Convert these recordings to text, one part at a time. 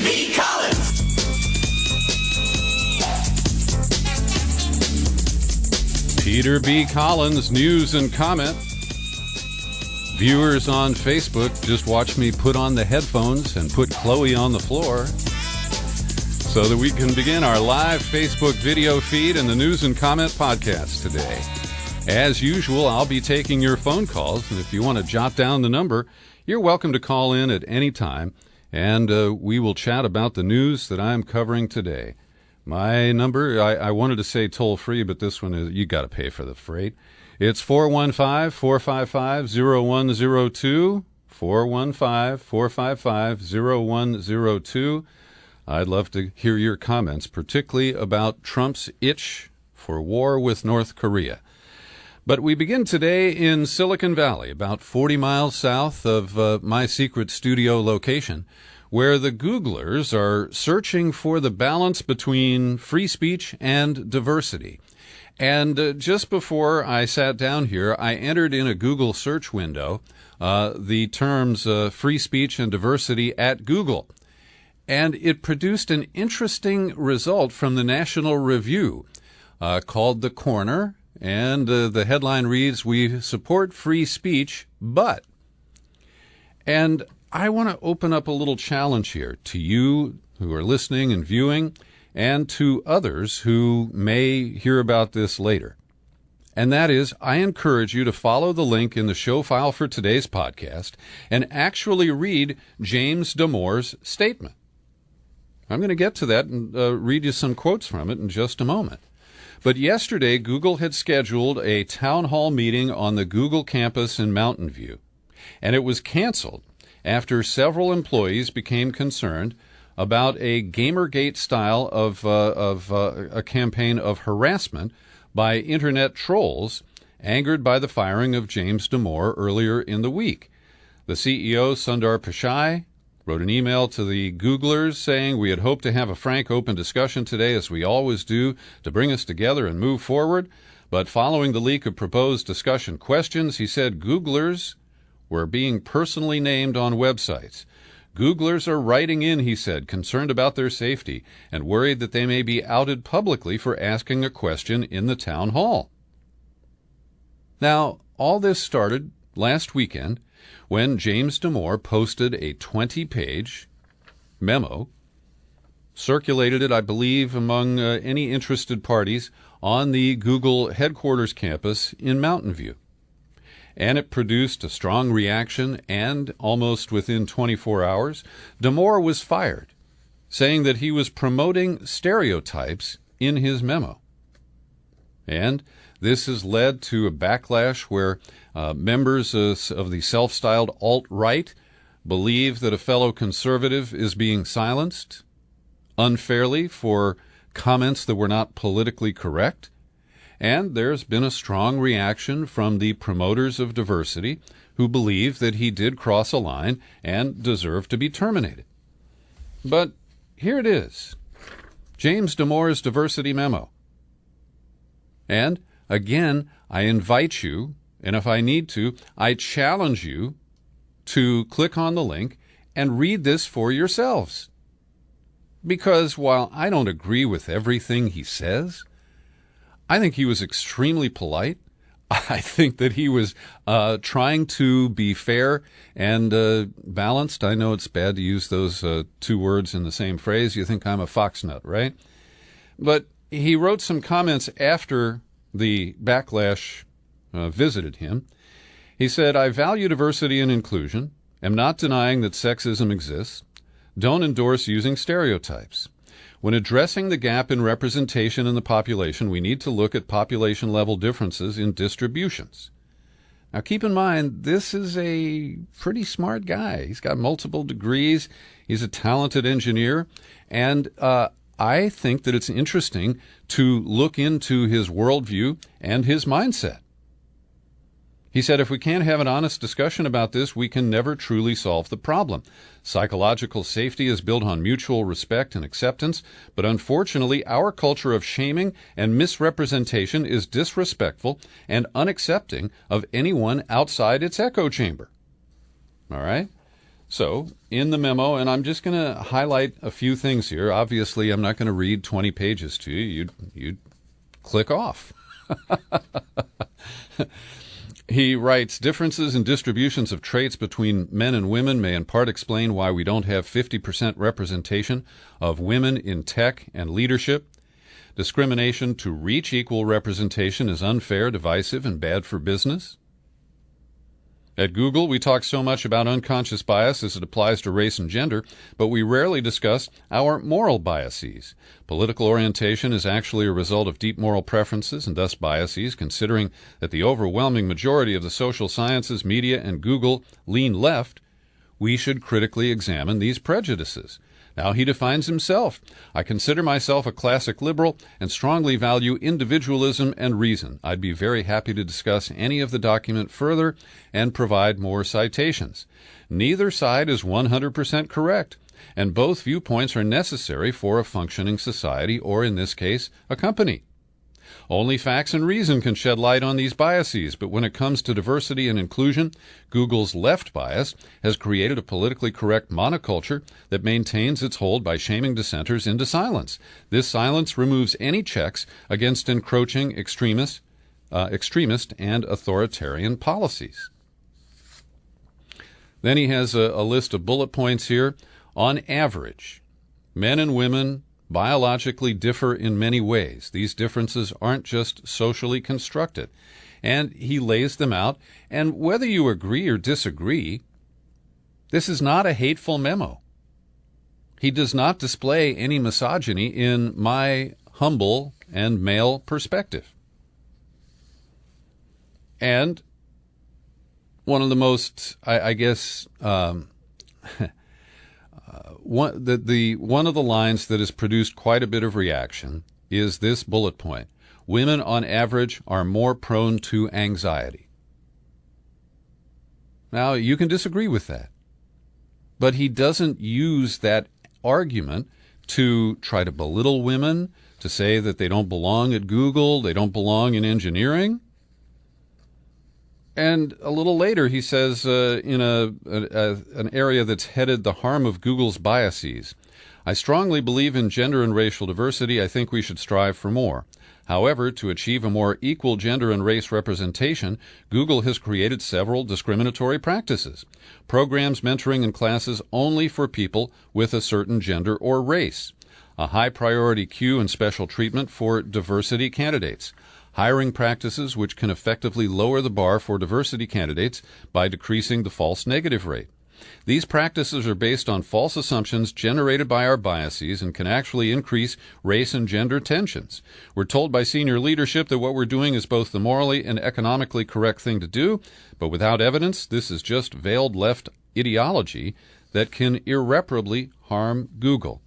B. Collins. Peter B. Collins, news and comment. Viewers on Facebook, just watch me put on the headphones and put Chloe on the floor so that we can begin our live Facebook video feed and the news and comment podcast today. As usual, I'll be taking your phone calls, and if you want to jot down the number, you're welcome to call in at any time, and we will chat about the news that I'm covering today. My number, I wanted to say toll-free, but this one is, you got to pay for the freight. It's 415-455-0102, 415-455-0102. I'd love to hear your comments, particularly about Trump's itch for war with North Korea. But we begin today in Silicon Valley, about 40 miles south of my secret studio location, where the Googlers are searching for the balance between free speech and diversity. And just before I sat down here, I entered in a Google search window the terms free speech and diversity at Google. And it produced an interesting result from the National Review called The Corner. And the headline reads, "We support free speech, but..." And I want to open up a little challenge here to you who are listening and viewing, and to others who may hear about this later. And that is, I encourage you to follow the link in the show file for today's podcast and actually read James Damore's statement. I'm going to get to that and read you some quotes from it in just a moment. But yesterday, Google had scheduled a town hall meeting on the Google campus in Mountain View, and it was canceled after several employees became concerned about a Gamergate style of a campaign of harassment by Internet trolls angered by the firing of James Damore earlier in the week. The CEO, Sundar Pichai, wrote an email to the Googlers saying, "We had hoped to have a frank, open discussion today, as we always do, to bring us together and move forward. But following the leak of proposed discussion questions," he said, "Googlers were being personally named on websites. Googlers are writing in," he said, "concerned about their safety and worried that they may be outed publicly for asking a question in the town hall." Now, all this started last weekend when James Damore posted a 20-page memo, circulated it, I believe, among any interested parties on the Google headquarters campus in Mountain View. And it produced a strong reaction, and almost within 24 hours, Damore was fired, saying that he was promoting stereotypes in his memo. And this has led to a backlash where members of the self-styled alt-right believe that a fellow conservative is being silenced unfairly for comments that were not politically correct. And there's been a strong reaction from the promoters of diversity who believe that he did cross a line and deserve to be terminated. But here it is, James Damore's diversity memo. And again, I invite you, and if I need to, I challenge you to click on the link and read this for yourselves. Because while I don't agree with everything he says, I think he was extremely polite. I think that he was trying to be fair and balanced. I know it's bad to use those two words in the same phrase. You think I'm a foxnut, right? But he wrote some comments after the backlash visited him. He said, "I value diversity and inclusion, am not denying that sexism exists, don't endorse using stereotypes. When addressing the gap in representation in the population, we need to look at population-level differences in distributions." Now, keep in mind, this is a pretty smart guy. He's got multiple degrees. He's a talented engineer. And I think that it's interesting to look into his worldview and his mindset. He said, "If we can't have an honest discussion about this, we can never truly solve the problem. Psychological safety is built on mutual respect and acceptance, but unfortunately, our culture of shaming and misrepresentation is disrespectful and unaccepting of anyone outside its echo chamber." All right? So, in the memo, and I'm just going to highlight a few things here. Obviously, I'm not going to read 20 pages to you. You'd click off. He writes, differences in distributions of traits between men and women may in part explain why we don't have 50% representation of women in tech and leadership. Discrimination to reach equal representation is unfair, divisive, and bad for business. At Google, we talk so much about unconscious bias as it applies to race and gender, but we rarely discuss our moral biases. Political orientation is actually a result of deep moral preferences and thus biases, considering that the overwhelming majority of the social sciences, media, and Google lean left. We should critically examine these prejudices. Now he defines himself. I consider myself a classic liberal and strongly value individualism and reason. I'd be very happy to discuss any of the document further and provide more citations. Neither side is 100% correct, and both viewpoints are necessary for a functioning society, or in this case, a company. Only facts and reason can shed light on these biases, but when it comes to diversity and inclusion, Google's left bias has created a politically correct monoculture that maintains its hold by shaming dissenters into silence. This silence removes any checks against encroaching extremist and authoritarian policies. Then he has a list of bullet points here. On average, men and women biologically differ in many ways. These differences aren't just socially constructed. And he lays them out. And whether you agree or disagree, this is not a hateful memo. He does not display any misogyny in my humble and male perspective. And one of the most, one of the lines that has produced quite a bit of reaction is this bullet point. Women on average are more prone to anxiety. Now, you can disagree with that, but he doesn't use that argument to try to belittle women, to say that they don't belong at Google, they don't belong in engineering. And a little later, he says, in an area that's headed the harm of Google's biases, I strongly believe in gender and racial diversity. I think we should strive for more. However, to achieve a more equal gender and race representation, Google has created several discriminatory practices. Programs mentoring in classes only for people with a certain gender or race. A high priority queue and special treatment for diversity candidates. Hiring practices which can effectively lower the bar for diversity candidates by decreasing the false negative rate. These practices are based on false assumptions generated by our biases and can actually increase race and gender tensions. We're told by senior leadership that what we're doing is both the morally and economically correct thing to do, but without evidence, this is just veiled left ideology that can irreparably harm Google.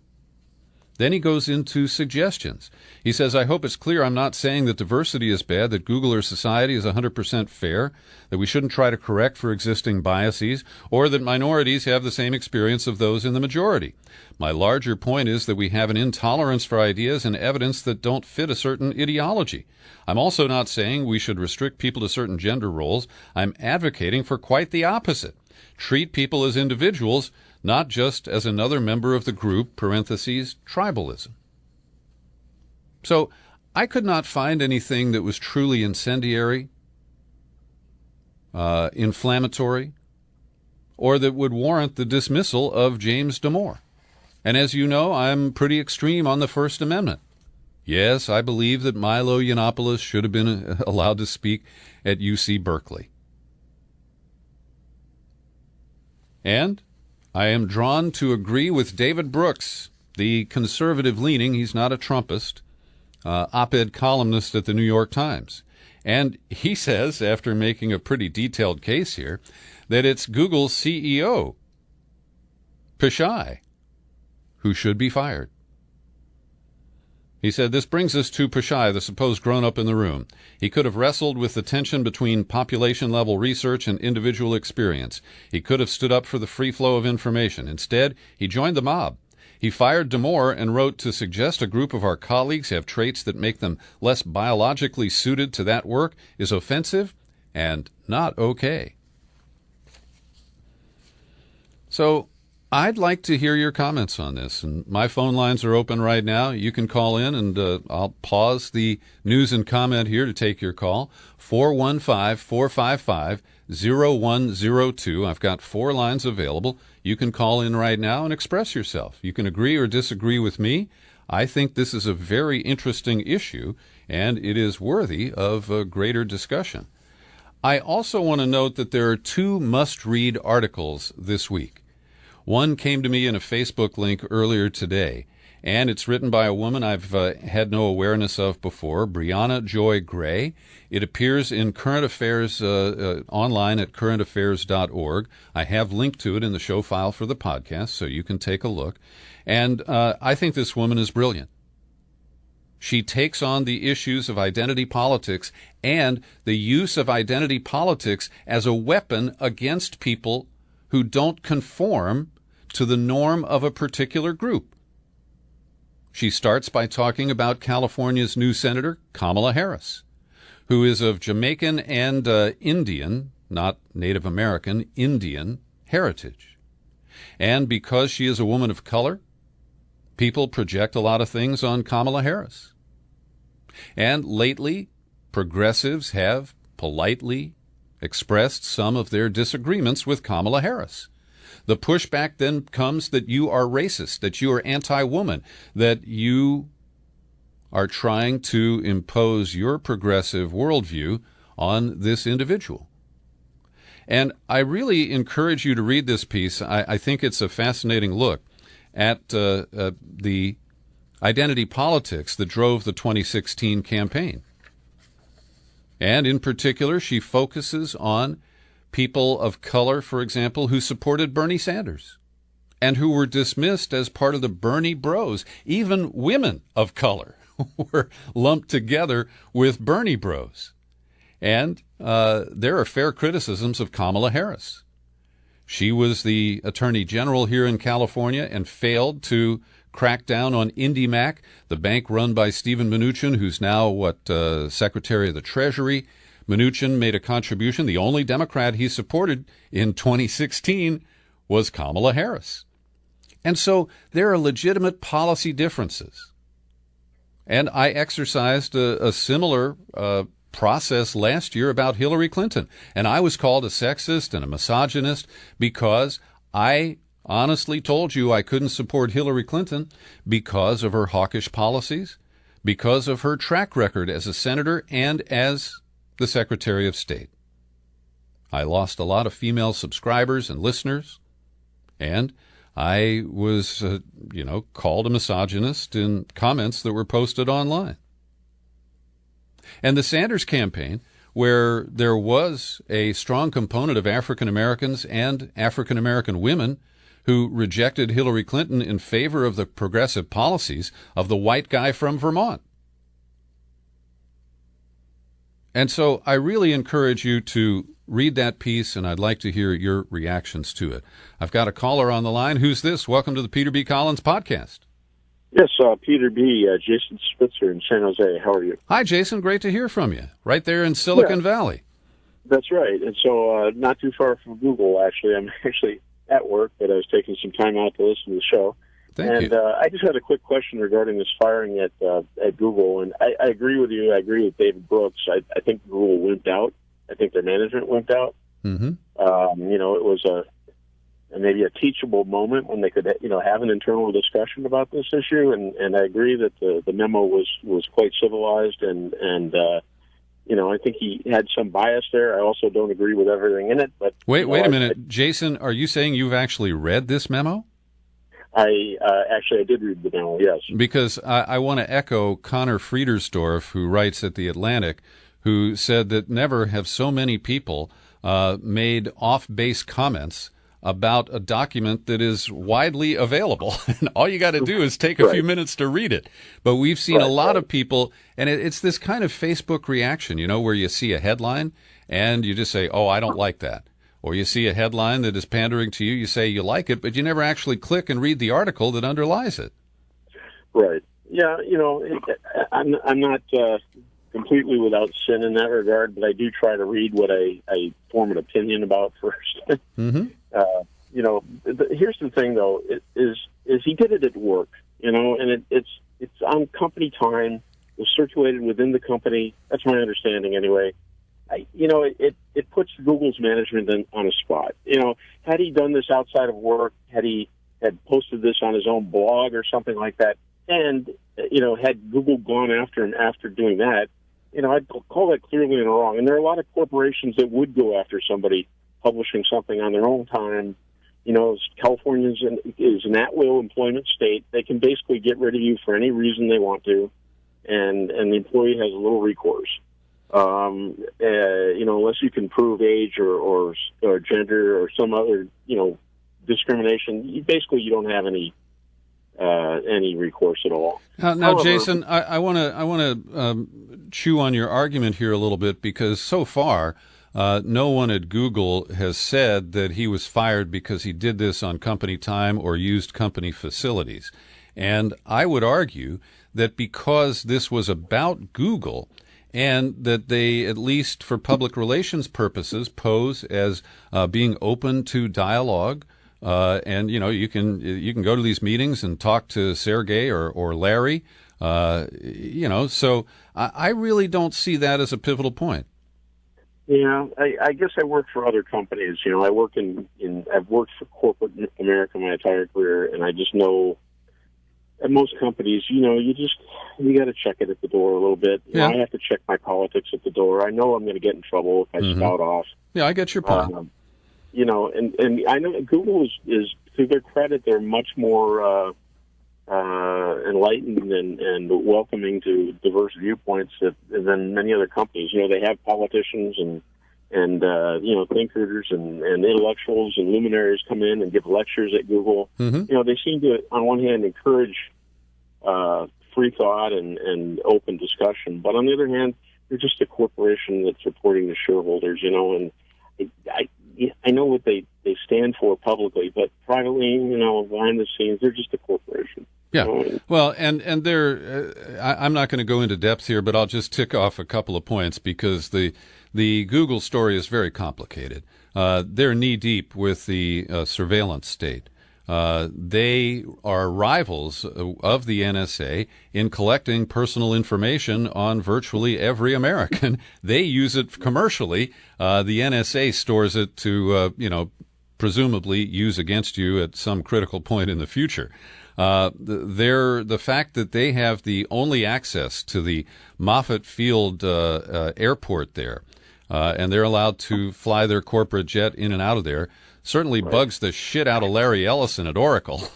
Then he goes into suggestions. He says, I hope it's clear I'm not saying that diversity is bad, that Google or society is 100% fair, that we shouldn't try to correct for existing biases, or that minorities have the same experience of those in the majority. My larger point is that we have an intolerance for ideas and evidence that don't fit a certain ideology. I'm also not saying we should restrict people to certain gender roles. I'm advocating for quite the opposite. Treat people as individuals, not just as another member of the group, parentheses, tribalism. So I could not find anything that was truly incendiary, inflammatory, or that would warrant the dismissal of James Damore. And as you know, I'm pretty extreme on the First Amendment. Yes, I believe that Milo Yiannopoulos should have been allowed to speak at UC Berkeley. And I am drawn to agree with David Brooks, the conservative-leaning, he's not a Trumpist, op-ed columnist at the New York Times. And he says, after making a pretty detailed case here, that it's Google's CEO, Pichai, who should be fired. He said, this brings us to Pichai, the supposed grown-up in the room. He could have wrestled with the tension between population-level research and individual experience. He could have stood up for the free flow of information. Instead, he joined the mob. He fired Damore and wrote, to suggest a group of our colleagues have traits that make them less biologically suited to that work is offensive and not okay. So I'd like to hear your comments on this, and my phone lines are open right now. You can call in, and I'll pause the news and comment here to take your call. 415-455-0102. I've got 4 lines available. You can call in right now and express yourself. You can agree or disagree with me. I think this is a very interesting issue, and it is worthy of a greater discussion. I also want to note that there are 2 must-read articles this week. One came to me in a Facebook link earlier today, and it's written by a woman I've had no awareness of before, Brianna Joy Gray. It appears in Current Affairs online at currentaffairs.org. I have linked to it in the show file for the podcast, so you can take a look. And I think this woman is brilliant. She takes on the issues of identity politics and the use of identity politics as a weapon against people who don't conform to the norm of a particular group. She starts by talking about California's new Senator, Kamala Harris, who is of Jamaican and Indian, not Native American, Indian heritage. And because she is a woman of color, people project a lot of things on Kamala Harris. And lately, progressives have politely expressed some of their disagreements with Kamala Harris. The pushback then comes that you are racist, that you are anti-woman, that you are trying to impose your progressive worldview on this individual. And I really encourage you to read this piece. I think it's a fascinating look at the identity politics that drove the 2016 campaign. And in particular, she focuses on people of color, for example, who supported Bernie Sanders and who were dismissed as part of the Bernie bros. Even women of color were lumped together with Bernie bros. And there are fair criticisms of Kamala Harris. She was the Attorney General here in California and failed to crack down on IndyMac, the bank run by Steven Mnuchin, who's now, Secretary of the Treasury. Mnuchin made a contribution. The only Democrat he supported in 2016 was Kamala Harris. And so there are legitimate policy differences. And I exercised a similar process last year about Hillary Clinton. And I was called a sexist and a misogynist because I honestly told you I couldn't support Hillary Clinton because of her hawkish policies, because of her track record as a senator and as the Secretary of State. I lost a lot of female subscribers and listeners, and I was, called a misogynist in comments that were posted online. And the Sanders campaign, where there was a strong component of African Americans and African American women who rejected Hillary Clinton in favor of the progressive policies of the white guy from Vermont. And so I really encourage you to read that piece, and I'd like to hear your reactions to it. I've got a caller on the line. Who's this? Welcome to the Peter B. Collins podcast. Yes, Peter B., Jason Spitzer in San Jose. How are you? Hi, Jason. Great to hear from you. Right there in Silicon Valley. That's right. And so not too far from Google, actually. I'm actually at work, but I was taking some time out to listen to the show. Thank you. I just had a quick question regarding this firing at Google. And I agree with you. I agree with David Brooks. I think Google wimped out. I think their management wimped out. Mm-hmm. It was maybe a teachable moment when they could, have an internal discussion about this issue. And I agree that the memo was quite civilized and I think he had some bias there. I also don't agree with everything in it. But wait a minute, Jason. Are you saying you've actually read this memo? I did read the memo. Yes, because I want to echo Connor Friedersdorf, who writes at The Atlantic, who said that never have so many people made off-base comments about a document that is widely available. And all you got to do is take a few minutes to read it. But we've seen a lot of people, and it's this kind of Facebook reaction, where you see a headline and you just say, oh, I don't like that. Or you see a headline that is pandering to you, you say you like it, but you never actually click and read the article that underlies it. Right. Yeah, I'm not completely without sin in that regard, but I do try to read what I form an opinion about first. Mm-hmm. here's the thing though, is he did it at work, and it's on company time. It was circulated within the company. That's my understanding anyway. It puts Google's management on a spot. Had he done this outside of work, had posted this on his own blog or something like that, and had Google gone after him after doing that, I'd call that clearly in the wrong. And there are a lot of corporations that would go after somebody publishing something on their own time. California is an at-will employment state. They can basically get rid of you for any reason they want to, and the employee has a little recourse. Unless you can prove age or gender or some other, discrimination, you don't have any recourse at all. Now, however, Jason, I want to chew on your argument here a little bit, because so far no one at Google has said that he was fired because he did this on company time or used company facilities. And I would argue that because this was about Google, and that they, at least for public relations purposes, pose as being open to dialogue. And you can go to these meetings and talk to Sergey or Larry. So I really don't see that as a pivotal point. Yeah, I guess I work for other companies. I work I've worked for corporate America my entire career, and I just know at most companies, you got to check it at the door a little bit. I have to check my politics at the door. I know I'm going to get in trouble if I spout off. Yeah, I get your point. And I know Google is to their credit, they're much more enlightened and welcoming to diverse viewpoints than many other companies. They have politicians and thinkers and intellectuals and luminaries come in and give lectures at Google. They seem to, on one hand, encourage free thought and open discussion, but on the other hand, they're just a corporation that's supporting the shareholders. And I know what they stand for publicly, but privately, behind the scenes, they're just a corporation. Yeah. Well, and I'm not going to go into depth here, but I'll just tick off a couple of points, because the Google story is very complicated. They're knee-deep with the surveillance state. They are rivals of the NSA in collecting personal information on virtually every American. They use it commercially. The NSA stores it to, presumably use against you at some critical point in the future. The fact that they have the only access to the Moffett Field airport there, and they're allowed to fly their corporate jet in and out of there, certainly bugs the shit out of Larry Ellison at Oracle.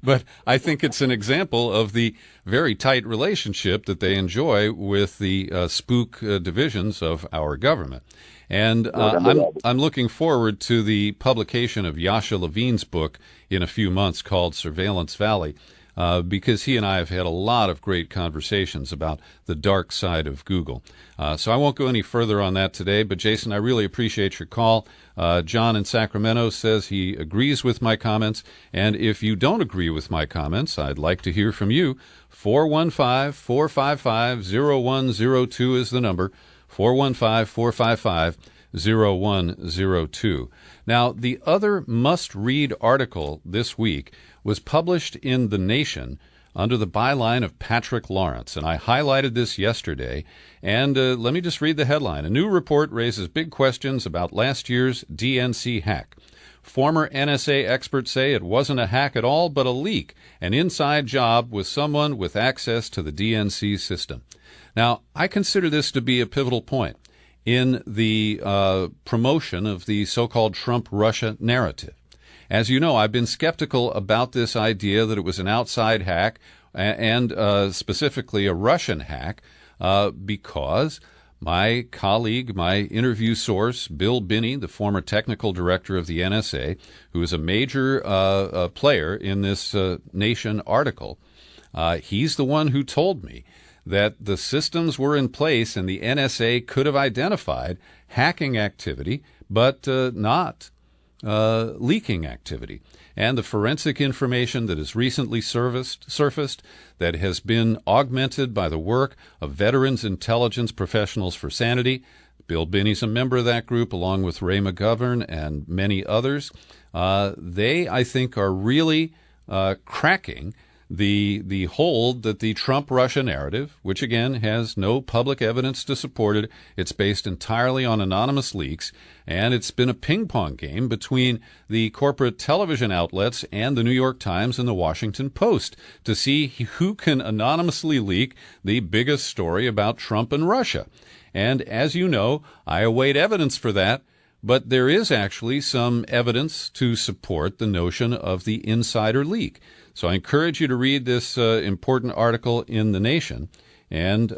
But I think it's an example of the very tight relationship that they enjoy with the spook divisions of our government. And I'm looking forward to the publication of Yasha Levine's book in a few months called Surveillance Valley, because he and I have had a lot of great conversations about the dark side of Google. So I won't go any further on that today, but Jason, I really appreciate your call. John in Sacramento says he agrees with my comments, and if you don't agree with my comments, I'd like to hear from you. 415-455-0102 is the number. 415-455-0102. Now, the other must-read article this week was published in The Nation under the byline of Patrick Lawrence, and I highlighted this yesterday. And let me just read the headline. A new report raises big questions about last year's DNC hack. Former NSA experts say it wasn't a hack at all, but a leak, an inside job with someone with access to the DNC system. Now, I consider this to be a pivotal point in the promotion of the so-called Trump-Russia narrative. As you know, I've been skeptical about this idea that it was an outside hack and specifically a Russian hack because my colleague, my interview source, Bill Binney, the former technical director of the NSA, who is a major player in this Nation article, he's the one who told me that the systems were in place and the NSA could have identified hacking activity, but not leaking activity. And the forensic information that has recently surfaced that has been augmented by the work of veterans intelligence professionals for sanity, Bill Binney's a member of that group, along with Ray McGovern and many others. They, I think, are really cracking the hold that the Trump-Russia narrative, which again has no public evidence to support it, it's based entirely on anonymous leaks, and it's been a ping-pong game between the corporate television outlets and the New York Times and the Washington Post to see who can anonymously leak the biggest story about Trump and Russia. And as you know, I await evidence for that, but there is actually some evidence to support the notion of the insider leak. So I encourage you to read this important article in The Nation. And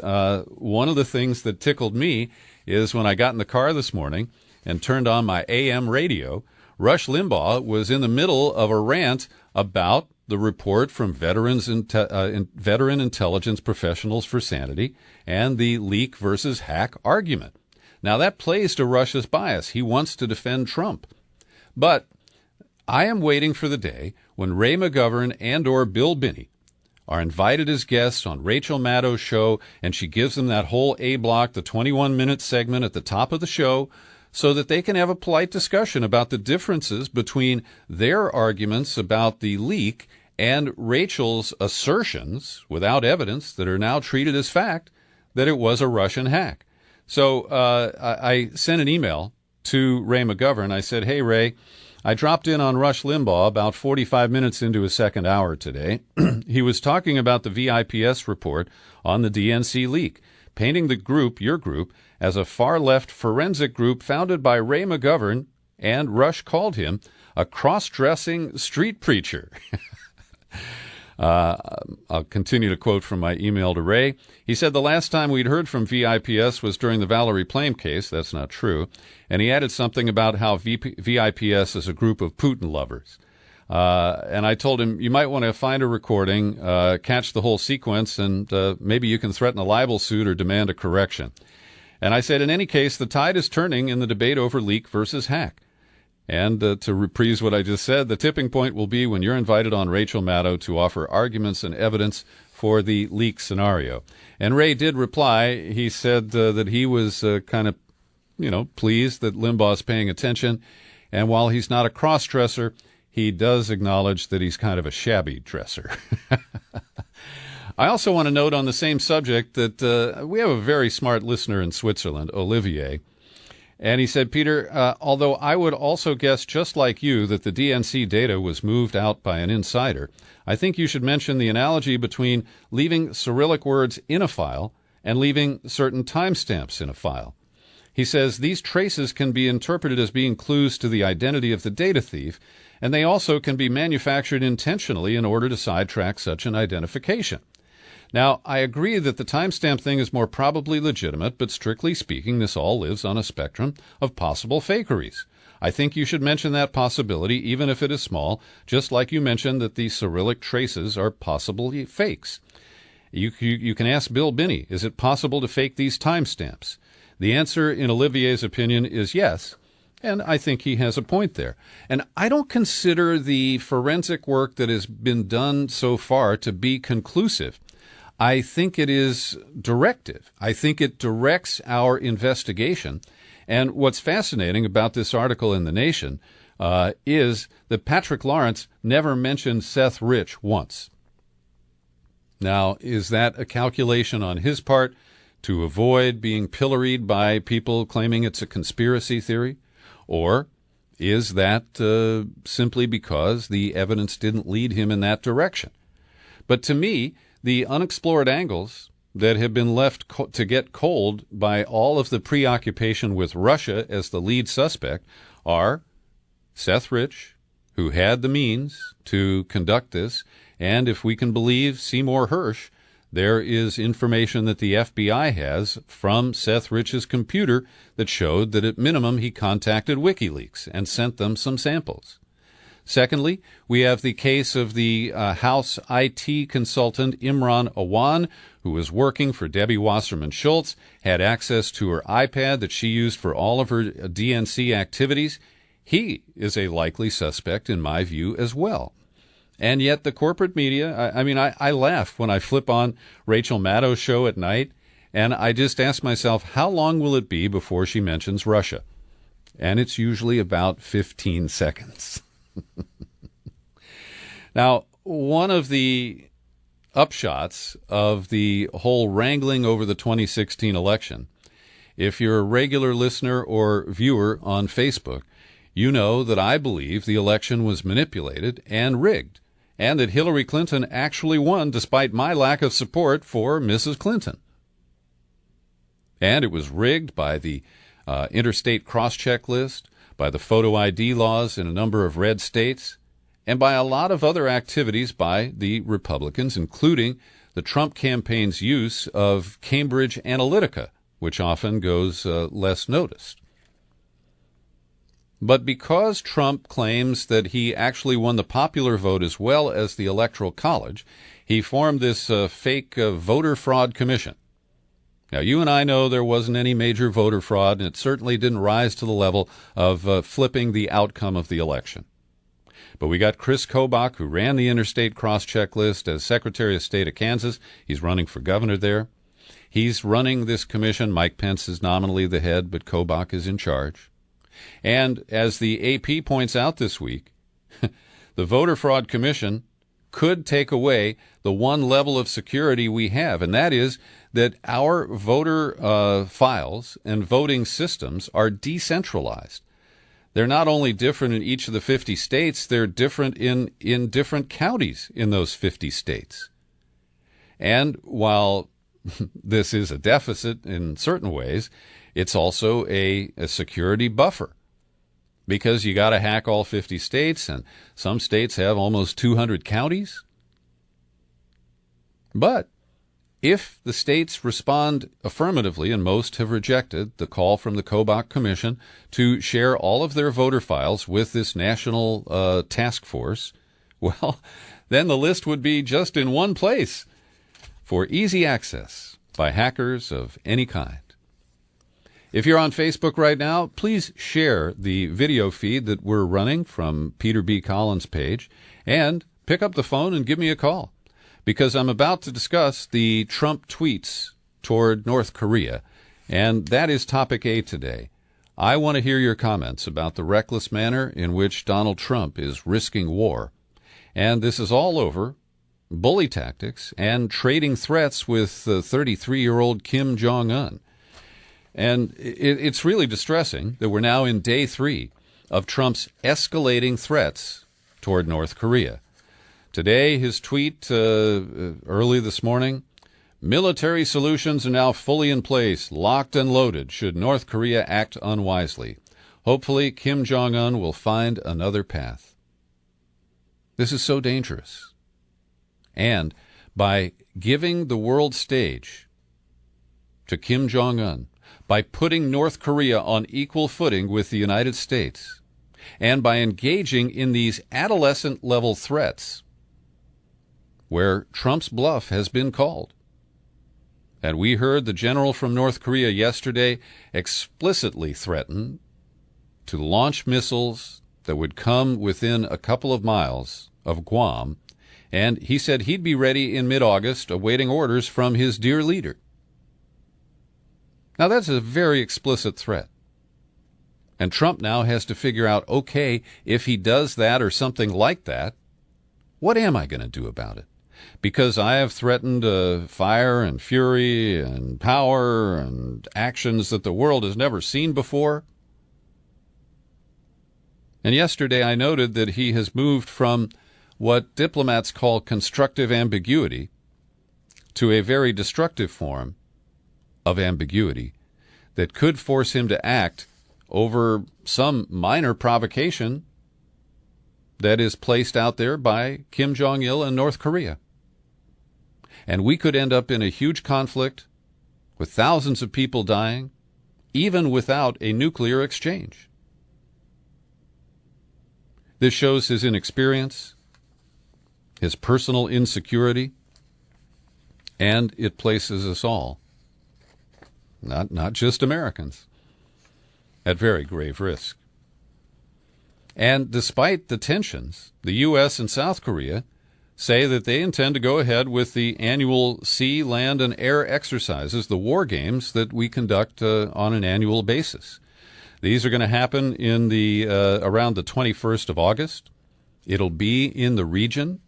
one of the things that tickled me is when I got in the car this morning and turned on my AM radio, Rush Limbaugh was in the middle of a rant about the report from Veteran Intelligence Professionals for Sanity and the leak versus hack argument. Now, that plays to Rush's bias. He wants to defend Trump. But I am waiting for the day when Ray McGovern and or Bill Binney are invited as guests on Rachel Maddow's show, and she gives them that whole A block, the 21-minute segment at the top of the show, so that they can have a polite discussion about the differences between their arguments about the leak and Rachel's assertions, without evidence, that are now treated as fact, that it was a Russian hack. So I sent an email to Ray McGovern. I said, hey, Ray, I dropped in on Rush Limbaugh about 45 minutes into his second hour today. He was talking about the VIPS report on the DNC leak, painting the group, your group, as a far-left forensic group founded by Ray McGovern, and Rush called him a cross-dressing street preacher. I'll continue to quote from my email to Ray. He said the last time we'd heard from VIPS was during the Valerie Plame case. That's not true. And he added something about how VIPS is a group of Putin lovers. And I told him, you might want to find a recording, catch the whole sequence, and maybe you can threaten a libel suit or demand a correction. And I said, in any case, the tide is turning in the debate over leak versus hack. And to reprise what I just said, the tipping point will be when you're invited on Rachel Maddow to offer arguments and evidence for the leak scenario. And Ray did reply. He said that he was kind of, pleased that Limbaugh's paying attention. And while he's not a cross-dresser, he does acknowledge that he's kind of a shabby dresser. I also want to note on the same subject that we have a very smart listener in Switzerland, Olivier. And he said, Peter, although I would also guess just like you that the DNC data was moved out by an insider, I think you should mention the analogy between leaving Cyrillic words in a file and leaving certain timestamps in a file. He says these traces can be interpreted as being clues to the identity of the data thief, and they also can be manufactured intentionally in order to sidetrack such an identification. Now, I agree that the timestamp thing is more probably legitimate, but strictly speaking, this all lives on a spectrum of possible fakeries. I think you should mention that possibility, even if it is small, just like you mentioned that the Cyrillic traces are possibly fakes. You can ask Bill Binney, is it possible to fake these timestamps? The answer, in Olivier's opinion, is yes, and I think he has a point there. And I don't consider the forensic work that has been done so far to be conclusive. I think it is directive. I think it directs our investigation. And what's fascinating about this article in The Nation is that Patrick Lawrence never mentioned Seth Rich once. Now, is that a calculation on his part to avoid being pilloried by people claiming it's a conspiracy theory? Or is that simply because the evidence didn't lead him in that direction? But to me, the unexplored angles that have been left to get cold by all of the preoccupation with Russia as the lead suspect are Seth Rich, who had the means to conduct this, and if we can believe Seymour Hersh, there is information that the FBI has from Seth Rich's computer that showed that at minimum he contacted WikiLeaks and sent them some samples. Secondly, we have the case of the House IT consultant Imran Awan, who was working for Debbie Wasserman Schultz, had access to her iPad that she used for all of her DNC activities. He is a likely suspect, in my view, as well. And yet the corporate media, I laugh when I flip on Rachel Maddow's show at night, And I just ask myself, how long will it be before she mentions Russia? And it's usually about 15 seconds. Now, one of the upshots of the whole wrangling over the 2016 election, if you're a regular listener or viewer on Facebook, you know that I believe the election was manipulated and rigged, and that Hillary Clinton actually won despite my lack of support for Mrs. Clinton. And it was rigged by the interstate cross-check list, by the photo ID laws in a number of red states, and by a lot of other activities by the Republicans, including the Trump campaign's use of Cambridge Analytica, which often goes less noticed. But because Trump claims that he actually won the popular vote as well as the Electoral College, he formed this fake voter fraud commission. Now, you and I know there wasn't any major voter fraud, and it certainly didn't rise to the level of flipping the outcome of the election. But we got Chris Kobach, who ran the interstate cross-check list as Secretary of State of Kansas. He's running for governor there. He's running this commission. Mike Pence is nominally the head, but Kobach is in charge. And as the AP points out this week, the Voter Fraud Commission could take away the one level of security we have, and that is that our voter files and voting systems are decentralized. They're not only different in each of the 50 states, they're different in different counties in those 50 states. And while this is a deficit in certain ways, it's also a security buffer, because you got to hack all 50 states, and some states have almost 200 counties. But if the states respond affirmatively, and most have rejected the call from the Kobach Commission to share all of their voter files with this national task force, well, then the list would be just in one place for easy access by hackers of any kind. If you're on Facebook right now, please share the video feed that we're running from Peter B. Collins' page, and pick up the phone and give me a call, because I'm about to discuss the Trump tweets toward North Korea, and that is topic A today. I want to hear your comments about the reckless manner in which Donald Trump is risking war. And this is all over bully tactics and trading threats with 33-year-old Kim Jong-un. And it's really distressing that we're now in day 3 of Trump's escalating threats toward North Korea. Today, his tweet early this morning, military solutions are now fully in place, locked and loaded, should North Korea act unwisely. Hopefully, Kim Jong-un will find another path. This is so dangerous. And by giving the world stage to Kim Jong-un, by putting North Korea on equal footing with the United States, and by engaging in these adolescent-level threats, where Trump's bluff has been called. And we heard the general from North Korea yesterday explicitly threaten to launch missiles that would come within a couple of miles of Guam, and he said he'd be ready in mid-August, awaiting orders from his dear leader. Now, that's a very explicit threat. And Trump now has to figure out, okay, if he does that or something like that, what am I going to do about it? Because I have threatened fire and fury and power and actions that the world has never seen before. And yesterday I noted that he has moved from what diplomats call constructive ambiguity to a very destructive form of ambiguity that could force him to act over some minor provocation that is placed out there by Kim Jong-il and North Korea. And we could end up in a huge conflict with thousands of people dying, even without a nuclear exchange. This shows his inexperience, his personal insecurity, and it places us all, not just Americans, at very grave risk. And despite the tensions, the U.S. and South Korea say that they intend to go ahead with the annual sea, land, and air exercises, the war games that we conduct on an annual basis. These are going to happen in the around the 21st of August. It'll be in the region.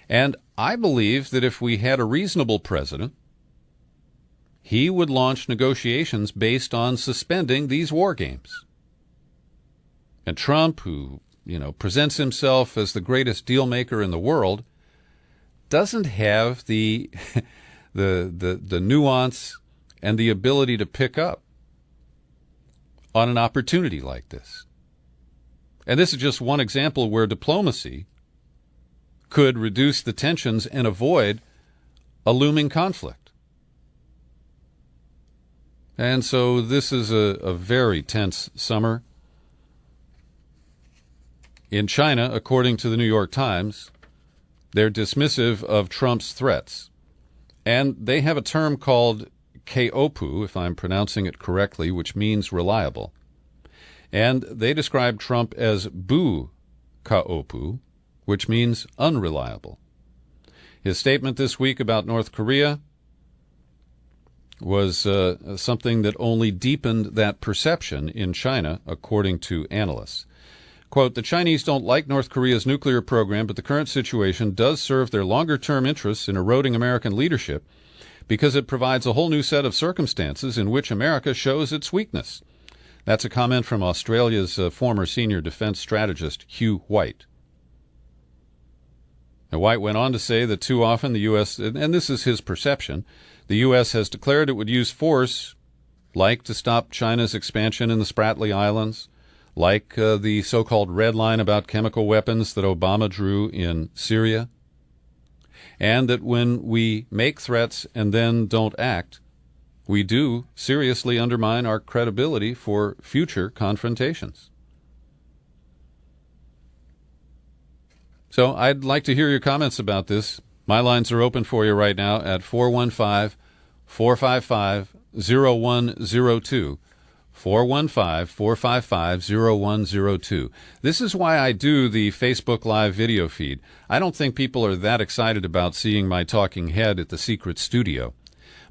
And I believe that if we had a reasonable president, he would launch negotiations based on suspending these war games. And Trump, who, presents himself as the greatest deal maker in the world, doesn't have the the nuance and the ability to pick up on an opportunity like this. And this is just one example where diplomacy could reduce the tensions and avoid a looming conflict. And so this is a very tense summer. In China, according to the New York Times, they're dismissive of Trump's threats. And they have a term called Kaopu, if I'm pronouncing it correctly, which means reliable. And they describe Trump as Bu Kaopu, which means unreliable. His statement this week about North Korea was something that only deepened that perception in China, according to analysts. Quote, the Chinese don't like North Korea's nuclear program, but the current situation does serve their longer-term interests in eroding American leadership because it provides a whole new set of circumstances in which America shows its weakness. That's a comment from Australia's former senior defense strategist, Hugh White. Now, White went on to say that too often the U.S., and this is his perception, the U.S. has declared it would use force, like to stop China's expansion in the Spratly Islands, like the so-called red line about chemical weapons that Obama drew in Syria, and that when we make threats and then don't act, we do seriously undermine our credibility for future confrontations. So I'd like to hear your comments about this. My lines are open for you right now at 415-455-0102. 415-455-0102. This is why I do the Facebook Live video feed. I don't think people are that excited about seeing my talking head at the secret studio.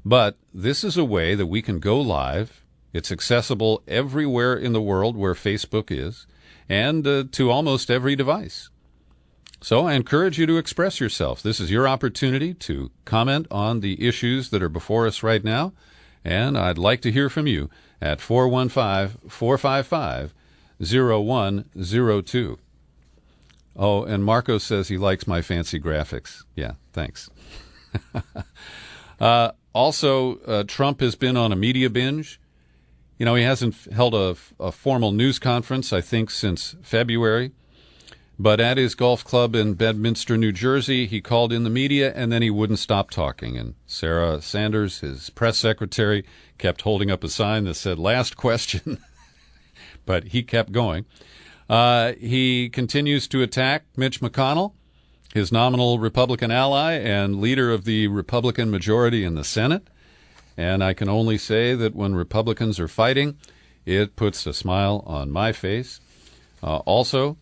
But this is a way that we can go live. It's accessible everywhere in the world where Facebook is, and to almost every device. So I encourage you to express yourself. This is your opportunity to comment on the issues that are before us right now, and I'd like to hear from you at 415-455-0102. Oh, and Marco says he likes my fancy graphics. Yeah, thanks. Also, Trump has been on a media binge. He hasn't held a formal news conference, I think, since February. But at his golf club in Bedminster, New Jersey, he called in the media, and then he wouldn't stop talking. And Sarah Sanders, his press secretary, kept holding up a sign that said, last question. But he kept going. He continues to attack Mitch McConnell, his nominal Republican ally and leader of the Republican majority in the Senate. And I can only say that when Republicans are fighting, it puts a smile on my face. Also,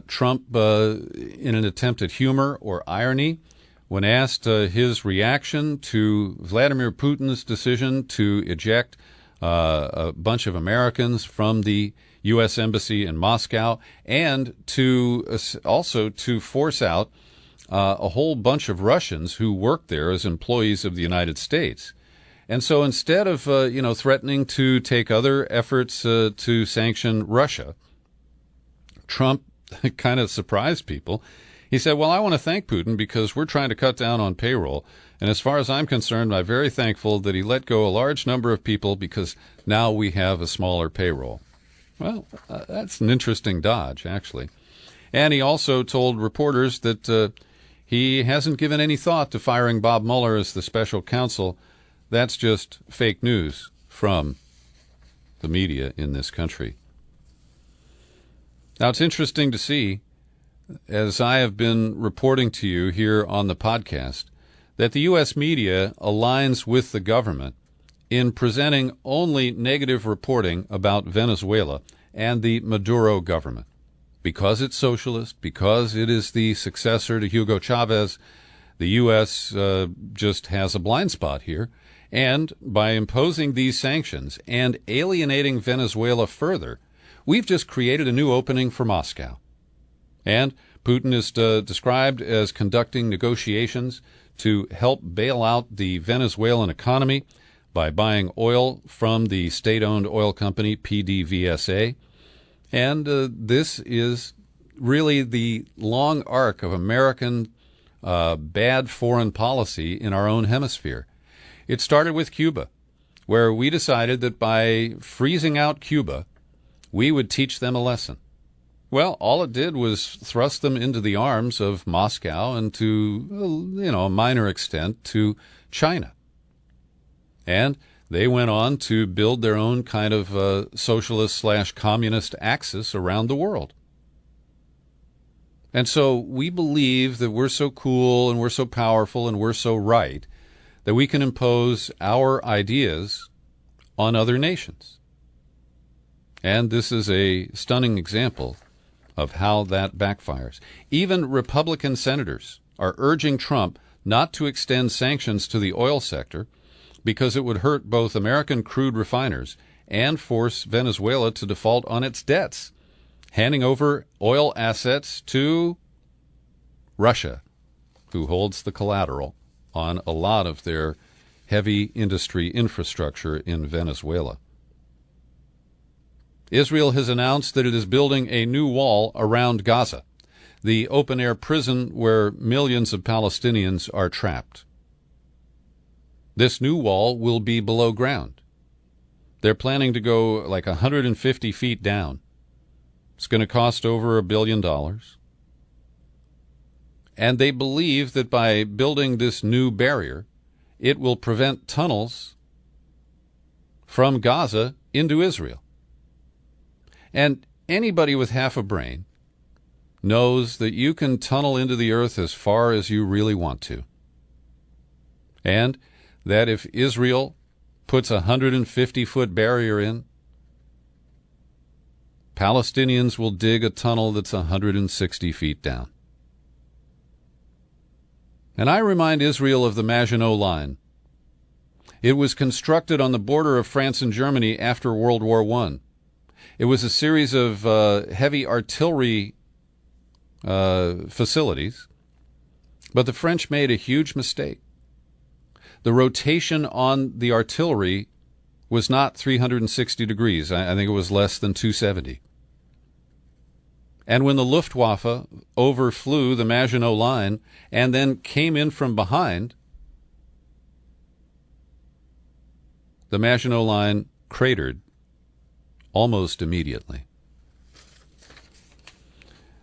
Trump, in an attempt at humor or irony, when asked his reaction to Vladimir Putin's decision to eject a bunch of Americans from the U.S. Embassy in Moscow and to also to force out a whole bunch of Russians who worked there as employees of the United States. And so instead of, threatening to take other efforts to sanction Russia, Trump kind of surprised people. He said, well, I want to thank Putin because we're trying to cut down on payroll. And as far as I'm concerned, I'm very thankful that he let go a large number of people because now we have a smaller payroll. Well, that's an interesting dodge, actually. And he also told reporters that he hasn't given any thought to firing Bob Mueller as the special counsel. That's just fake news from the media in this country. Now, it's interesting to see, as I have been reporting to you here on the podcast, that the U.S. media aligns with the government in presenting only negative reporting about Venezuela and the Maduro government, because it's socialist, because it is the successor to Hugo Chavez, the U.S. Just has a blind spot here. And by imposing these sanctions and alienating Venezuela further, we've just created a new opening for Moscow. And Putin is described as conducting negotiations to help bail out the Venezuelan economy by buying oil from the state-owned oil company PDVSA. And this is really the long arc of American bad foreign policy in our own hemisphere. It started with Cuba, where we decided that by freezing out Cuba, we would teach them a lesson. Well, all it did was thrust them into the arms of Moscow and to, a minor extent, to China. And they went on to build their own kind of socialist/communist axis around the world. And so we believe that we're so cool and we're so powerful and we're so right that we can impose our ideas on other nations. And this is a stunning example of how that backfires. Even Republican senators are urging Trump not to extend sanctions to the oil sector because it would hurt both American crude refiners and force Venezuela to default on its debts, handing over oil assets to Russia, who holds the collateral on a lot of their heavy industry infrastructure in Venezuela. Israel has announced that it is building a new wall around Gaza, the open-air prison where millions of Palestinians are trapped. This new wall will be below ground. They're planning to go like 150 feet down. It's going to cost over $1 billion. And they believe that by building this new barrier, it will prevent tunnels from Gaza into Israel. And anybody with half a brain knows that you can tunnel into the earth as far as you really want to. And that if Israel puts a 150-foot barrier in, Palestinians will dig a tunnel that's 160 feet down. And I remind Israel of the Maginot Line. It was constructed on the border of France and Germany after World War I. It was a series of heavy artillery facilities, but the French made a huge mistake. The rotation on the artillery was not 360 degrees. I think it was less than 270. And when the Luftwaffe overflew the Maginot Line and then came in from behind, the Maginot Line cratered almost immediately.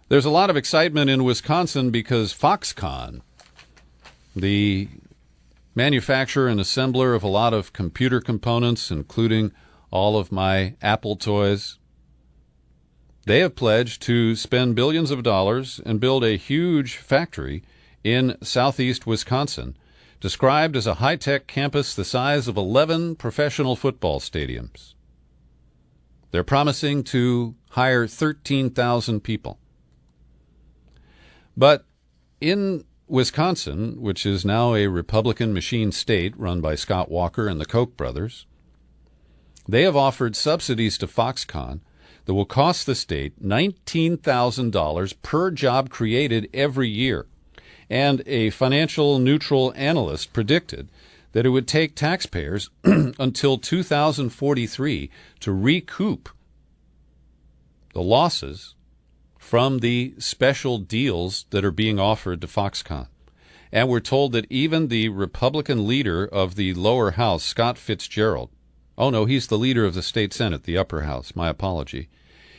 There's a lot of excitement in Wisconsin because Foxconn, the manufacturer and assembler of a lot of computer components, including all of my Apple toys, they have pledged to spend billions of dollars and build a huge factory in southeast Wisconsin, described as a high-tech campus the size of 11 professional football stadiums. They're promising to hire 13,000 people. But in Wisconsin, which is now a Republican machine state run by Scott Walker and the Koch brothers, they have offered subsidies to Foxconn that will cost the state $19,000 per job created every year. And a financial neutral analyst predicted that it would take taxpayers until 2043 to recoup the losses from the special deals that are being offered to Foxconn. And we're told that even the Republican leader of the lower house, Scott Fitzgerald, oh no, he's the leader of the state Senate, the upper house, my apology,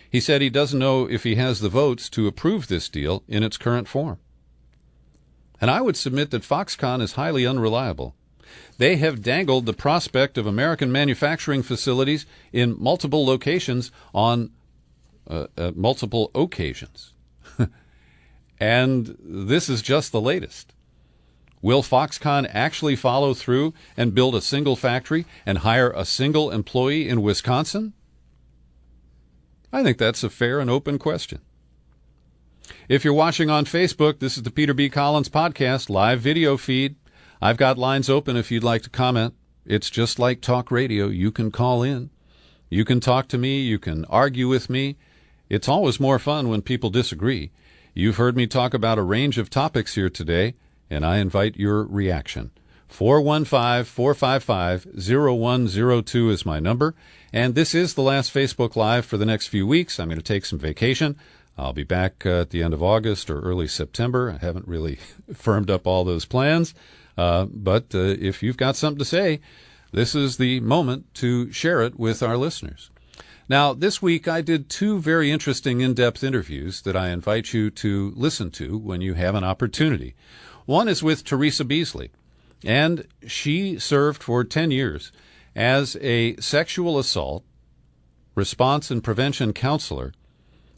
he said he doesn't know if he has the votes to approve this deal in its current form. And I would submit that Foxconn is highly unreliable. They have dangled the prospect of American manufacturing facilities in multiple locations on multiple occasions. And this is just the latest. Will Foxconn actually follow through and build a single factory and hire a single employee in Wisconsin? I think that's a fair and open question. If you're watching on Facebook, this is the Peter B. Collins Podcast live video feed. I've got lines open if you'd like to comment. It's just like talk radio. You can call in. You can talk to me. You can argue with me. It's always more fun when people disagree. You've heard me talk about a range of topics here today, and I invite your reaction. 415-455-0102 is my number, and this is the last Facebook Live for the next few weeks. I'm going to take some vacation. I'll be back at the end of August or early September. I haven't really firmed up all those plans, but if you've got something to say, this is the moment to share it with our listeners. Now, this week I did two very interesting in-depth interviews that I invite you to listen to when you have an opportunity. One is with Teresa Beasley, and she served for 10 years as a sexual assault response and prevention counselor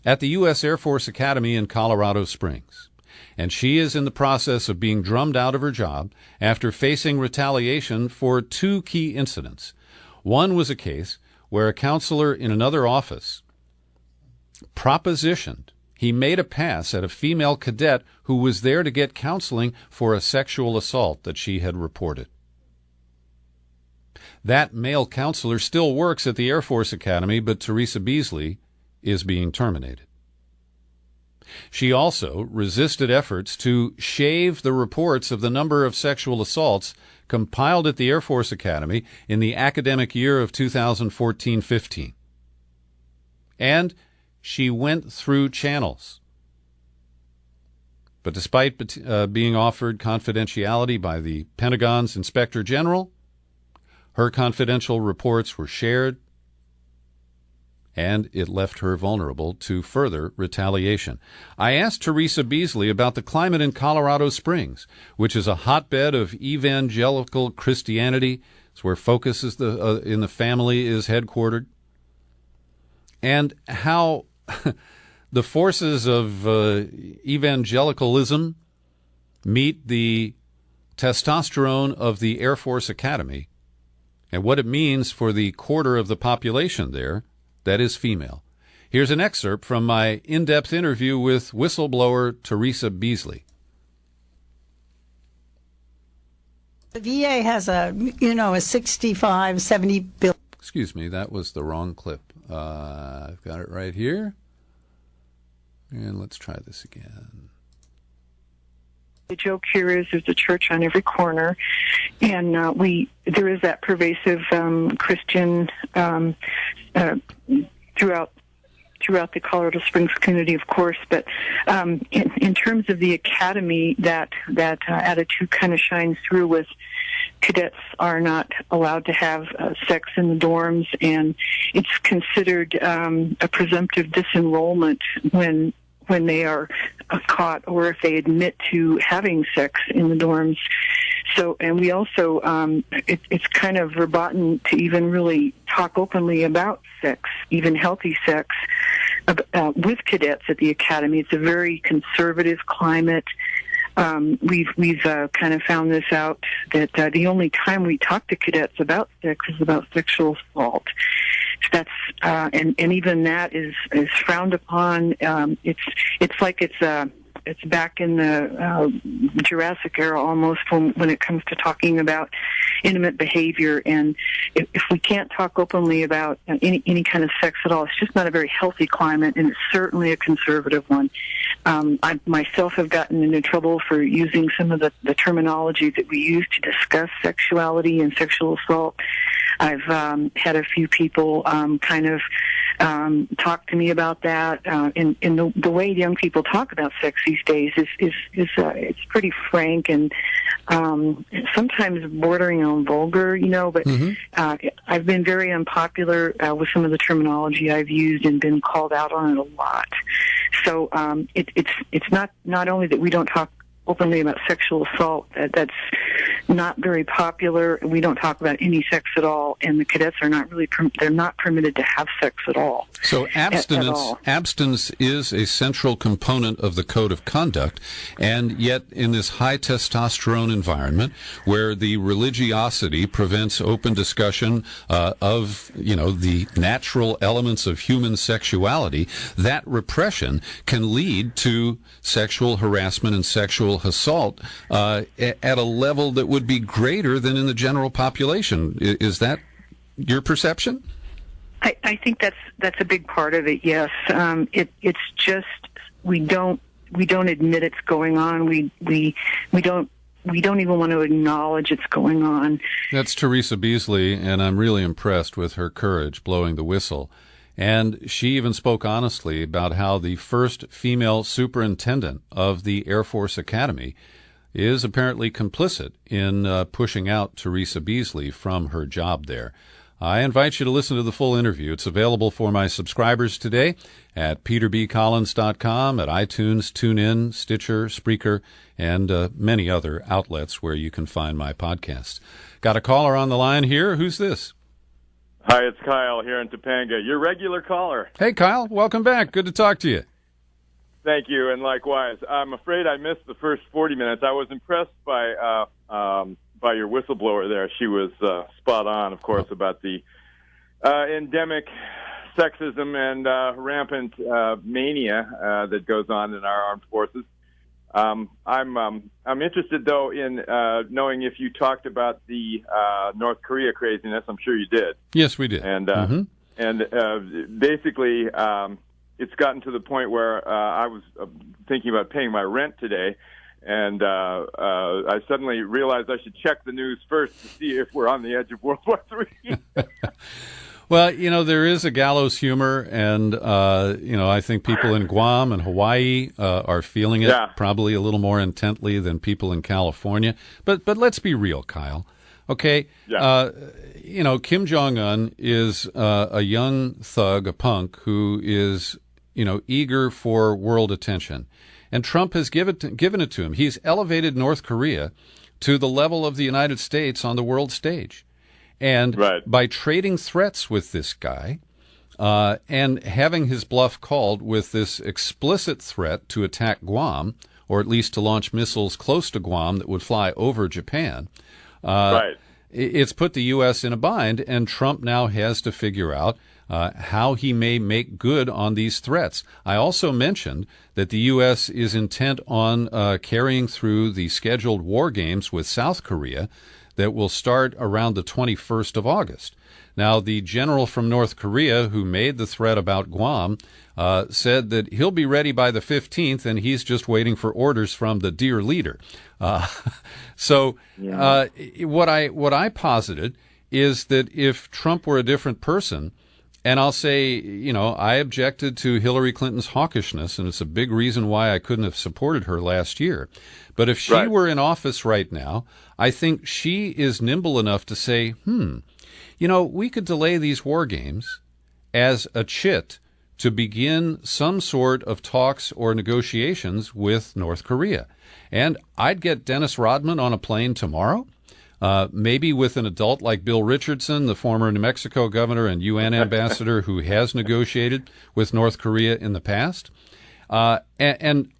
at the U.S. Air Force Academy in Colorado Springs. And she is in the process of being drummed out of her job after facing retaliation for two key incidents. One was a case where a counselor in another office propositioned he made a pass at a female cadet who was there to get counseling for a sexual assault that she had reported. That male counselor still works at the Air Force Academy, but Teresa Beasley is being terminated. She also resisted efforts to shave the reports of the number of sexual assaults compiled at the Air Force Academy in the academic year of 2014-15. And she went through channels. But despite being offered confidentiality by the Pentagon's Inspector General, her confidential reports were shared, and it left her vulnerable to further retaliation. I asked Teresa Beasley about the climate in Colorado Springs, which is a hotbed of evangelical Christianity. It's where Focus is in the Family is headquartered, and how the forces of evangelicalism meet the testosterone of the Air Force Academy, and what it means for the quarter of the population there that is female. Here's an excerpt from my in-depth interview with whistleblower Teresa Beasley. The VA has a 65, 70 billion. Excuse me, that was the wrong clip. I've got it right here. And let's try this again. The joke here is there's a church on every corner, and there is that pervasive Christian throughout the Colorado Springs community, of course. But in terms of the academy, that attitude kind of shines through with cadets are not allowed to have sex in the dorms, and it's considered a presumptive disenrollment when they are caught or if they admit to having sex in the dorms. So, and we also, it's kind of verboten to even really talk openly about sex, even healthy sex, with cadets at the academy. It's a very conservative climate. We've kind of found this out that the only time we talk to cadets about sex is about sexual assault. That's and even that is frowned upon. It's like it's back in the Jurassic era almost when it comes to talking about intimate behavior. And if we can't talk openly about any kind of sex at all, it's just not a very healthy climate, and it's certainly a conservative one. I myself have gotten into trouble for using some of the terminology that we use to discuss sexuality and sexual assault. I've had a few people kind of talk to me about that. And the way young people talk about sex these days is it's pretty frank and sometimes bordering on vulgar, but I've been very unpopular with some of the terminology I've used and been called out on it a lot. So it's not only that we don't talk openly about sexual assault, not very popular. We don't talk about any sex at all, and the cadets are not really they're not permitted to have sex at all. So abstinence is a central component of the code of conduct, and yet in this high testosterone environment where the religiosity prevents open discussion of the natural elements of human sexuality, that repression can lead to sexual harassment and sexual assault at a level that would be greater than in the general population. Is that your perception? I think that's a big part of it. Yes, it's just we don't admit it's going on. We don't even want to acknowledge it's going on. That's Teresa Beasley, and I'm really impressed with her courage blowing the whistle. And she even spoke honestly about how the first female superintendent of the Air Force Academy is apparently complicit in pushing out Teresa Beasley from her job there. I invite you to listen to the full interview. It's available for my subscribers today at peterbcollins.com, at iTunes, TuneIn, Stitcher, Spreaker, and many other outlets where you can find my podcasts. Got a caller on the line here. Who's this? Hi, it's Kyle here in Topanga, your regular caller. Hey, Kyle. Welcome back. Good to talk to you. Thank you, and likewise. I'm afraid I missed the first 40 minutes. I was impressed by your whistleblower there. She was spot on, of course, about the endemic sexism and rampant mania that goes on in our armed forces. I'm interested, though, in knowing if you talked about the North Korea craziness. I'm sure you did. Yes, we did. And basically, it's gotten to the point where I was thinking about paying my rent today, and I suddenly realized I should check the news first to see if we're on the edge of World War III. Well, there is a gallows humor, and, I think people in Guam and Hawaii are feeling it probably a little more intently than people in California. But let's be real, Kyle. Okay? Yeah. Kim Jong-un is a young thug, a punk, who is, eager for world attention. And Trump has given it to him. He's elevated North Korea to the level of the United States on the world stage. And by trading threats with this guy and having his bluff called with this explicit threat to attack Guam, or at least to launch missiles close to Guam that would fly over Japan, it's put the U.S. in a bind, and Trump now has to figure out how he may make good on these threats. I also mentioned that the U.S. is intent on carrying through the scheduled war games with South Korea that will start around the 21st of August. Now, the general from North Korea who made the threat about Guam said that he'll be ready by the 15th, and he's just waiting for orders from the dear leader. What I posited is that if Trump were a different person, and I'll say, I objected to Hillary Clinton's hawkishness, and it's a big reason why I couldn't have supported her last year. But if she were in office right now, I think she is nimble enough to say, we could delay these war games as a chit to begin some sort of talks or negotiations with North Korea. And I'd get Dennis Rodman on a plane tomorrow, maybe with an adult like Bill Richardson, the former New Mexico governor and UN ambassador who has negotiated with North Korea in the past. And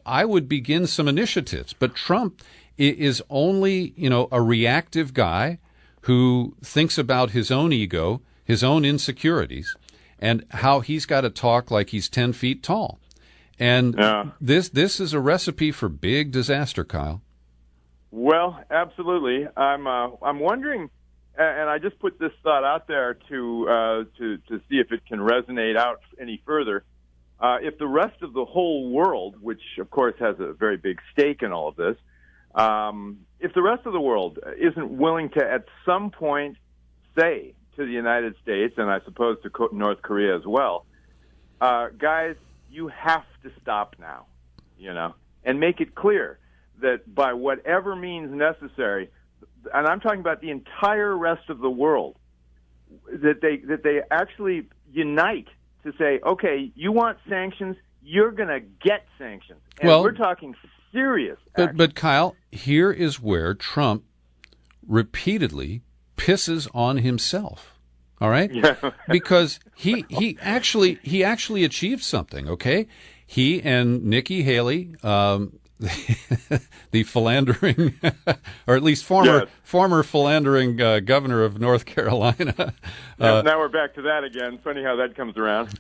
I would begin some initiatives. But Trump is only, a reactive guy who thinks about his own ego, his own insecurities, and how he's got to talk like he's 10 feet tall. And this is a recipe for big disaster, Kyle. Well, absolutely. I'm wondering, and I just put this thought out there to see if it can resonate out any further. If the rest of the whole world, which of course has a very big stake in all of this, if the rest of the world isn't willing to at some point say to the United States, and I suppose to North Korea as well, guys, you have to stop now, and make it clear that by whatever means necessary, and I'm talking about the entire rest of the world, that they actually unite to say, okay, you want sanctions, you're going to get sanctions. And we're talking serious action. But Kyle, here is where Trump repeatedly pisses on himself. All right? Yeah. Because he actually achieved something, okay? He and Nikki Haley, the philandering, or at least former philandering governor of North Carolina. Now we're back to that again. Funny how that comes around.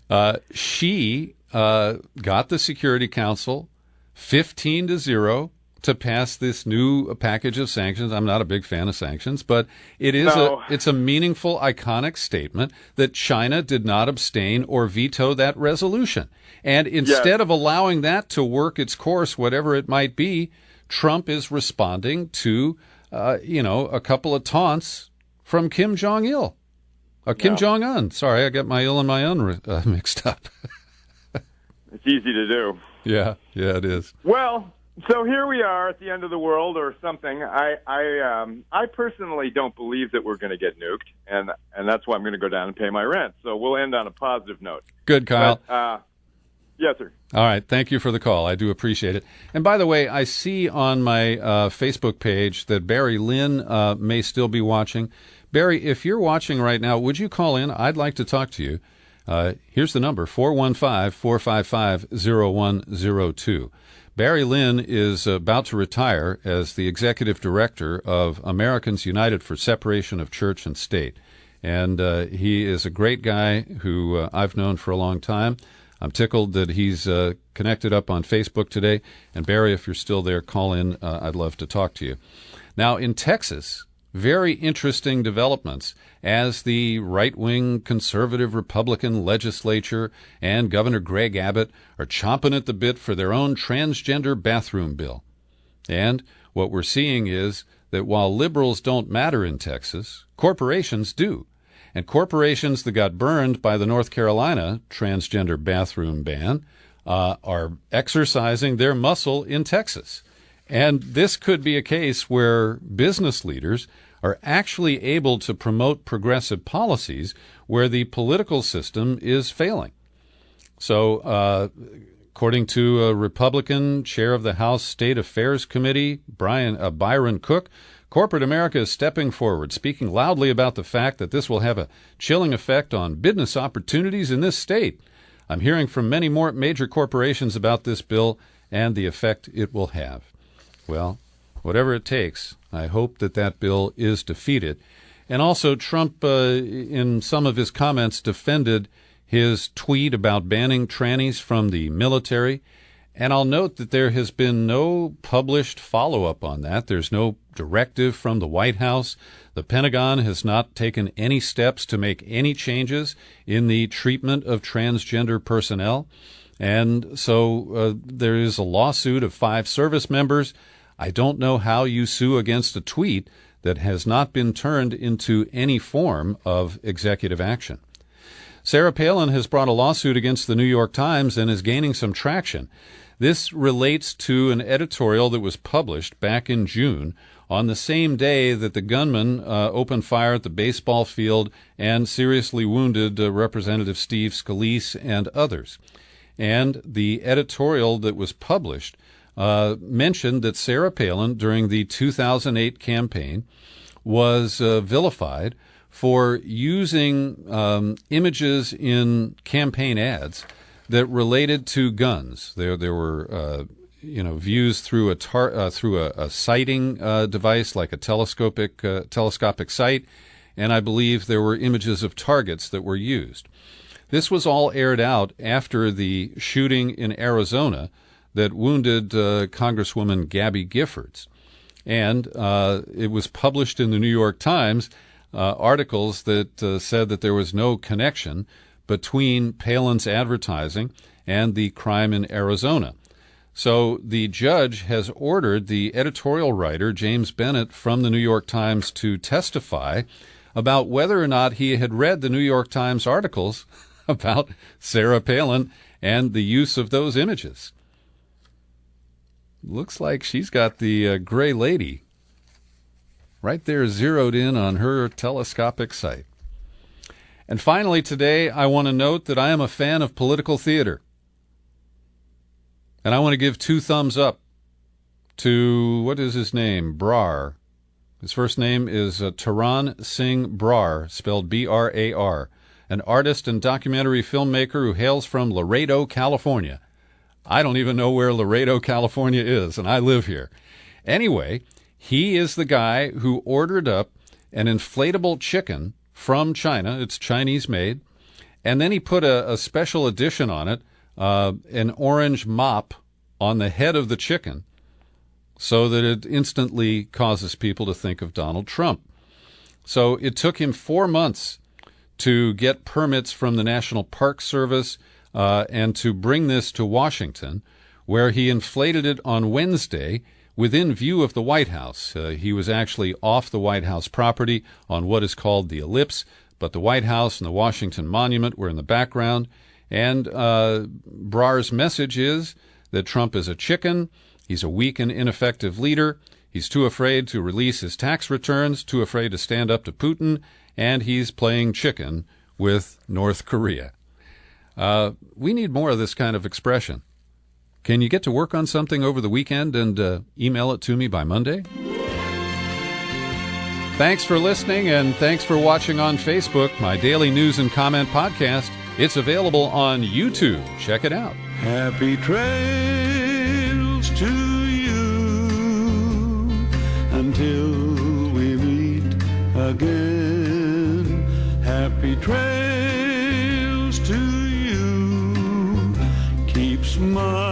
She got the Security Council 15-0 to pass this new package of sanctions. I'm not a big fan of sanctions, but it's a meaningful, iconic statement that China did not abstain or veto that resolution. And instead of allowing that to work its course, whatever it might be, Trump is responding to, a couple of taunts from Kim Jong-il. Kim Jong-un. Sorry, I got my il and my un mixed up. It's easy to do. Yeah, it is. Well, so here we are at the end of the world or something. I personally don't believe that we're going to get nuked, and that's why I'm going to go down and pay my rent. So we'll end on a positive note. Good, Kyle. But, yes, sir. All right. Thank you for the call. I do appreciate it. And by the way, I see on my Facebook page that Barry Lynn may still be watching. Barry, if you're watching right now, would you call in? I'd like to talk to you. Here's the number, 415-455-0102. Barry Lynn is about to retire as the executive director of Americans United for Separation of Church and State. And he is a great guy who I've known for a long time. I'm tickled that he's connected up on Facebook today. And Barry, if you're still there, call in. I'd love to talk to you. Now, in Texas, very interesting developments as the right-wing conservative Republican legislature and Governor Greg Abbott are chomping at the bit for their own transgender bathroom bill. And what we're seeing is that while liberals don't matter in Texas, corporations do. And corporations that got burned by the North Carolina transgender bathroom ban are exercising their muscle in Texas. And this could be a case where business leaders are actually able to promote progressive policies where the political system is failing. So, according to a Republican chair of the House State Affairs Committee, Byron Cook, corporate America is stepping forward, speaking loudly about the fact that this will have a chilling effect on business opportunities in this state. I'm hearing from many more major corporations about this bill and the effect it will have. Well, whatever it takes, I hope that bill is defeated. And also, Trump, in some of his comments, defended his tweet about banning trannies from the military. And I'll note that there has been no published follow-up on that. There's no directive from the White House. The Pentagon has not taken any steps to make any changes in the treatment of transgender personnel. And so there is a lawsuit of 5 service members. I don't know how you sue against a tweet that has not been turned into any form of executive action. Sarah Palin has brought a lawsuit against the New York Times and is gaining some traction. This relates to an editorial that was published back in June on the same day that the gunman opened fire at the baseball field and seriously wounded Representative Steve Scalise and others. And the editorial that was published mentioned that Sarah Palin, during the 2008 campaign, was vilified for using images in campaign ads that related to guns. There were views through a sighting device like a telescopic sight, and I believe there were images of targets that were used. This was all aired out after the shooting in Arizona that wounded Congresswoman Gabby Giffords. And it was published in the New York Times, articles that said that there was no connection between Palin's advertising and the crime in Arizona. So the judge has ordered the editorial writer, James Bennett, from the New York Times to testify about whether or not he had read the New York Times articles about Sarah Palin and the use of those images. Looks like she's got the gray lady right there zeroed in on her telescopic sight. And finally today, I want to note that I am a fan of political theater. And I want to give 2 thumbs up to, what is his name, Brar. His first name is Taran Singh Brar, spelled B-R-A-R, an artist and documentary filmmaker who hails from Laredo, California. I don't even know where Laredo, California is, and I live here. Anyway, he is the guy who ordered up an inflatable chicken from China. It's Chinese-made. And then he put a special edition on it, an orange mop on the head of the chicken, so that it instantly causes people to think of Donald Trump. So it took him 4 months to get permits from the National Park Service and to bring this to Washington, where he inflated it on Wednesday within view of the White House. He was actually off the White House property on what is called the ellipse, but the White House and the Washington Monument were in the background. And Brar's message is that Trump is a chicken. He's a weak and ineffective leader. He's too afraid to release his tax returns, too afraid to stand up to Putin, and he's playing chicken with North Korea. We need more of this kind of expression. Can you get to work on something over the weekend and email it to me by Monday? Thanks for listening, and thanks for watching on Facebook, my daily news and comment podcast. It's available on YouTube. Check it out. Happy trails to you until we meet again. Happy trails to you. Keep smiling.